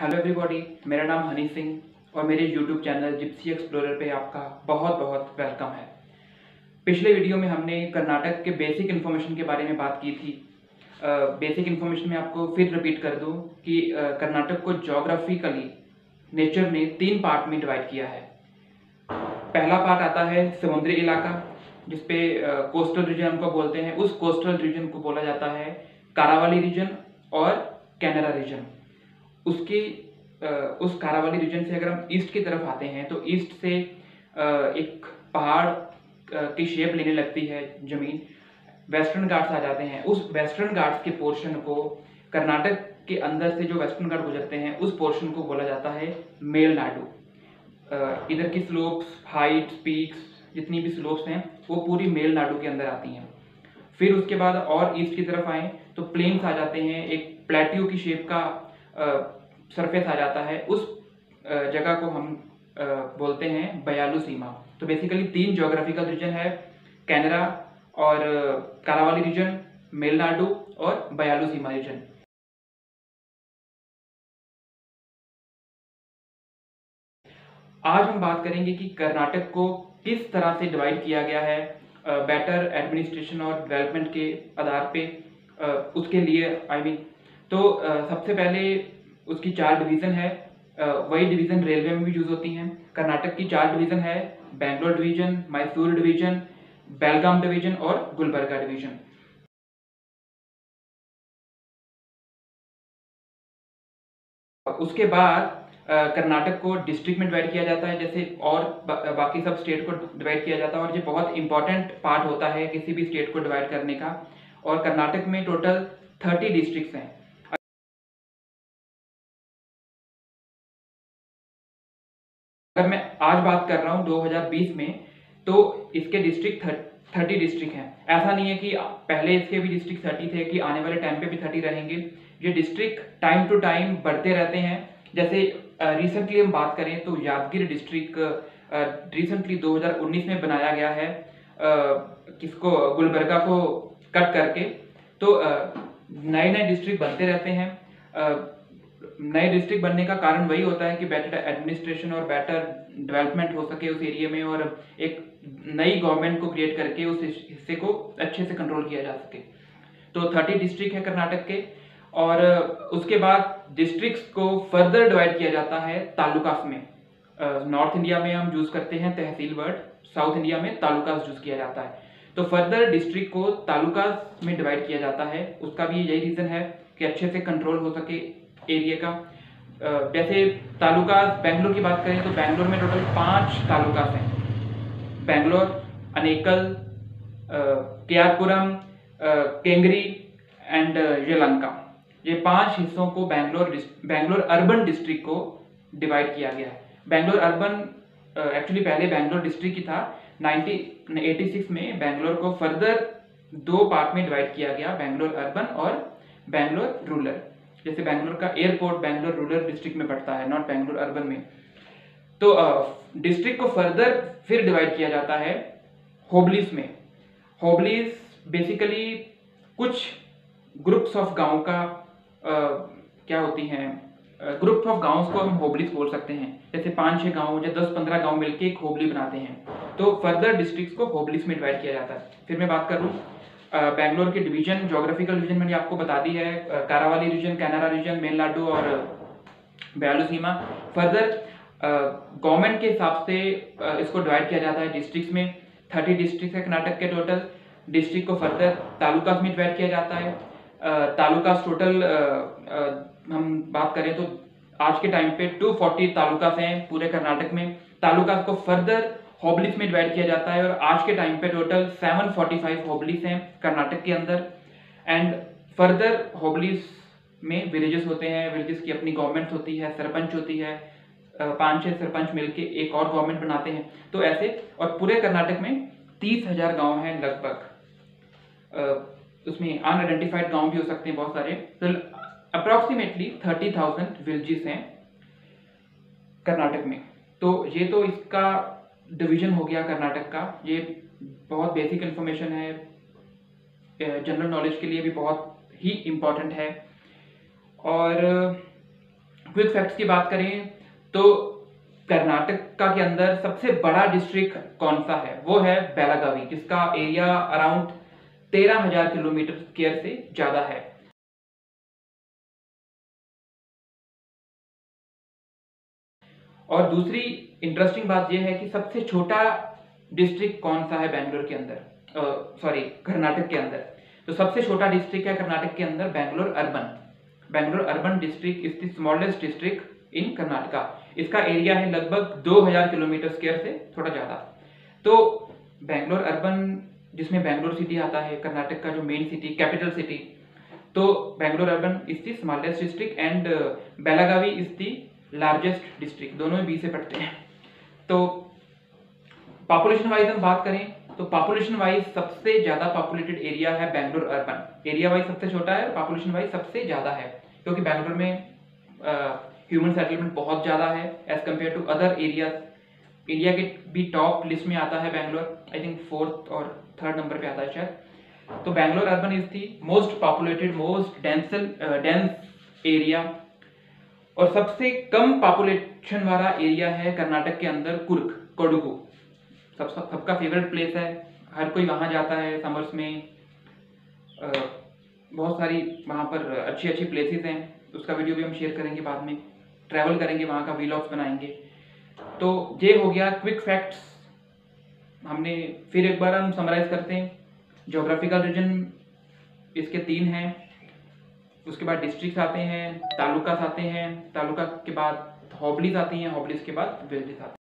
Hello everybody, मेरा नाम हनी सिंह और मेरे यूट्यूब चैनल जिप्सी एक्सप्लोरर पे आपका बहुत बहुत वेलकम है। पिछले वीडियो में हमने कर्नाटक के बेसिक इन्फॉर्मेशन के बारे में बात की थी। बेसिक इन्फॉर्मेशन में आपको फिर रिपीट कर दूं कि कर्नाटक को ज्योग्राफिकली नेचर ने 3 पार्ट में डिवाइड किया है। पहला पार्ट आता है समुद्री इलाका, जिसपे कोस्टल रीजन हमको बोलते हैं। उस कोस्टल रीजन को बोला जाता है कारावाली रीजन और कैनरा रीजन। उस कारावाली रीजन से अगर हम ईस्ट की तरफ आते हैं तो ईस्ट से एक पहाड़ की शेप लेने लगती है जमीन, वेस्टर्न घाट्स आ जाते हैं। उस वेस्टर्न घाट्स के पोर्शन को, कर्नाटक के अंदर से जो वेस्टर्न घाट गुजरते हैं उस पोर्शन को बोला जाता है मेलनाडु। इधर की स्लोप्स, हाइट्स, पीक्स, जितनी भी स्लोप्स हैं वो पूरी मेलनाडु के अंदर आती हैं। फिर उसके बाद और ईस्ट की तरफ आए तो प्लेन्स आ जाते हैं, एक प्लेट्यू की शेप का सरफेस आ जाता है। उस जगह को हम बोलते हैं बयालू सीमा। तो बेसिकली 3 ज्योग्राफिकल रीजन है, कैनरा और कारावाली रीजन, मेलनाडु और बयालू सीमा रीजन। आज हम बात करेंगे कि कर्नाटक को किस तरह से डिवाइड किया गया है बेटर एडमिनिस्ट्रेशन और डेवलपमेंट के आधार पे। उसके लिए तो सबसे पहले उसकी 4 डिवीज़न है। वही डिवीज़न रेलवे में भी यूज़ होती हैं। कर्नाटक की 4 डिवीज़न है, बेंगलोर डिवीज़न, मैसूर डिवीज़न, बेलगाम डिवीज़न और गुलबर्गा डिवीज़न। उसके बाद कर्नाटक को डिस्ट्रिक्ट में डिवाइड किया जाता है, जैसे और बाकी सब स्टेट को डिवाइड किया जाता है। और ये बहुत इंपॉर्टेंट पार्ट होता है किसी भी स्टेट को डिवाइड करने का। और कर्नाटक में टोटल 30 डिस्ट्रिक्ट्स हैं। अगर मैं आज बात कर रहा हूँ 2020 में, तो इसके डिस्ट्रिक्ट 30 डिस्ट्रिक्ट हैं। ऐसा नहीं है कि पहले इसके भी डिस्ट्रिक्ट 30 थे कि आने वाले टाइम पे भी 30 रहेंगे। ये डिस्ट्रिक्ट टाइम टू टाइम बढ़ते रहते हैं। जैसे रिसेंटली हम बात करें तो यादगिरी डिस्ट्रिक्ट रिसेंटली 2019 में बनाया गया है, किसको, गुलबर्गा को कट करके। तो नए नए डिस्ट्रिक्ट बनते रहते हैं। नए डिस्ट्रिक्ट बनने का कारण वही होता है कि बेटर एडमिनिस्ट्रेशन और बेटर डेवलपमेंट हो सके उस एरिया में, और एक नई गवर्नमेंट को क्रिएट करके उस हिस्से को अच्छे से कंट्रोल किया जा सके। तो 30 डिस्ट्रिक्ट है कर्नाटक के। और उसके बाद डिस्ट्रिक्ट्स को फर्दर डिवाइड किया जाता है तालुकास में। नॉर्थ इंडिया में हम यूज करते हैं तहसील वर्ड, साउथ इंडिया में तालुकास यूज किया जाता है। तो फर्दर डिस्ट्रिक्ट को तालुकास में डिवाइड किया जाता है। उसका भी यही रीजन है कि अच्छे से कंट्रोल हो सके एरिया का। जैसे तालुकास, बेंगलोर की बात करें तो बेंगलोर में टोटल 5 तालुकास हैं। बेंगलोर, अनेकल, केआरपुरम, केंगरी एंड यलहंका। ये 5 हिस्सों को बेंगलोर अर्बन डिस्ट्रिक्ट को डिवाइड किया गया है। बेंगलोर अर्बन एक्चुअली पहले बेंगलोर डिस्ट्रिक्ट ही था। 1986 में बेंगलोर को फर्दर 2 पार्ट में डिवाइड किया गया, बेंगलोर अर्बन और बेंगलोर रूरल। जैसे बेंगलोर का एयरपोर्ट बेंगलोर रूरल डिस्ट्रिक्ट में पड़ता है, नॉट बेंगलोर अर्बन में। तो डिस्ट्रिक्ट को फर्दर फिर डिवाइड किया जाता है होबलीज में। होबलीज बेसिकली कुछ ग्रुप्स ऑफ गांव का क्या होती हैं, ग्रुप ऑफ गांव्स को हम होबलीज बोल सकते हैं। जैसे 5-6 गांव या 10-15 गांव मिलके एक होबली बनाते हैं। तो फर्दर डिस्ट्रिक्ट्स को होबलीज में डिवाइड किया जाता है। फिर मैं बात करूं बेंगलोर के डिवीजन, ज्योग्राफिकल डिवीजन मैंने आपको बता दी है, कारावाली रीजन, कैनरा रीजन, मेलनाडु और बयालू सीमा। फर्दर गवर्नमेंट के हिसाब से इसको डिवाइड किया जाता है डिस्ट्रिक्ट्स में। 30 डिस्ट्रिक्ट है कर्नाटक के टोटल। डिस्ट्रिक्ट को फर्दर तालुकास में डिवाइड किया जाता है। तालुकास टोटल हम बात करें तो आज के टाइम पे 240 तालुकास हैं पूरे कर्नाटक में। तालुकास को फर्दर होबलीज में डिवाइड किया जाता है और आज के टाइम पे टोटल 745 होबलीज हैं कर्नाटक के अंदर। एंड फर्दर होबलीज में विलेजेस होते हैं, विलेजेस की अपनी गवर्नमेंट होती है, सरपंच होती है, 5-6 सरपंच मिलके एक और गवर्नमेंट बनाते हैं। तो ऐसे, और पूरे कर्नाटक में 30,000 गांव हैं लगभग। उसमें अनआइडेंटिफाइड गांव भी हो सकते हैं बहुत सारे। तो अप्रोक्सीमेटली 30,000 विलेजेस हैं कर्नाटक में। तो ये तो इसका डिवीजन हो गया कर्नाटक का। ये बहुत बेसिक इन्फॉर्मेशन है, जनरल नॉलेज के लिए भी बहुत ही इम्पोर्टेंट है। और क्विक फैक्ट्स की बात करें तो कर्नाटक के अंदर सबसे बड़ा डिस्ट्रिक्ट कौन सा है, वो है बेलागावी, जिसका एरिया अराउंड 13,000 किलोमीटर स्क्वायर से ज्यादा है। और दूसरी इंटरेस्टिंग बात यह है कि सबसे छोटा डिस्ट्रिक्ट कौन सा है बेंगलोर के अंदर, सॉरी कर्नाटक के अंदर। तो सबसे छोटा डिस्ट्रिक्ट है कर्नाटक के अंदर Bangalore urban. Bangalore urban district is the smallest district in Karnataka. इसका एरिया है लगभग 2000 किलोमीटर स्क्वायर से थोड़ा ज्यादा। तो बेंगलोर अर्बन, जिसमें बेंगलोर सिटी आता है, कर्नाटक का जो मेन सिटी, कैपिटल सिटी, तो Bangalore urban is the smallest district and Belagavi is the largest district. दोनों में बी से पढ़ते हैं। तो पॉपुलेशन वाइज हम बात करें तो पॉपुलेशन वाइज सबसे ज्यादा पॉपुलेटेड एरिया है बेंगलोर अर्बन। एरिया वाइज सबसे छोटा है और पॉपुलेशन वाइज सबसे ज्यादा है, क्योंकि बेंगलोर में ह्यूमन सेटलमेंट बहुत ज्यादा है as compared to other areas. India के भी टॉप लिस्ट में आता है बेंगलोर, आई थिंक 4th और 3rd नंबर पे आता है शायद। तो Bangalore urban is the most populated, most dense area. और सबसे कम पॉपुलेशन वाला एरिया है कर्नाटक के अंदर कोडगु। सबका फेवरेट प्लेस है, हर कोई वहाँ जाता है समर्स में। बहुत सारी वहाँ पर अच्छी अच्छी प्लेसेस हैं, उसका वीडियो भी हम शेयर करेंगे बाद में, ट्रैवल करेंगे, वहाँ का व्लॉग्स बनाएंगे। तो ये हो गया क्विक फैक्ट्स। हमने फिर एक बार हम समराइज करते हैं। ज्योग्राफिकल रीजन इसके 3 हैं, उसके बाद डिस्ट्रिक्ट्स आते हैं, तालुकास आते हैं, तालुका के बाद होबलीज आती हैं, होबलीज के बाद विलेजेस आते हैं।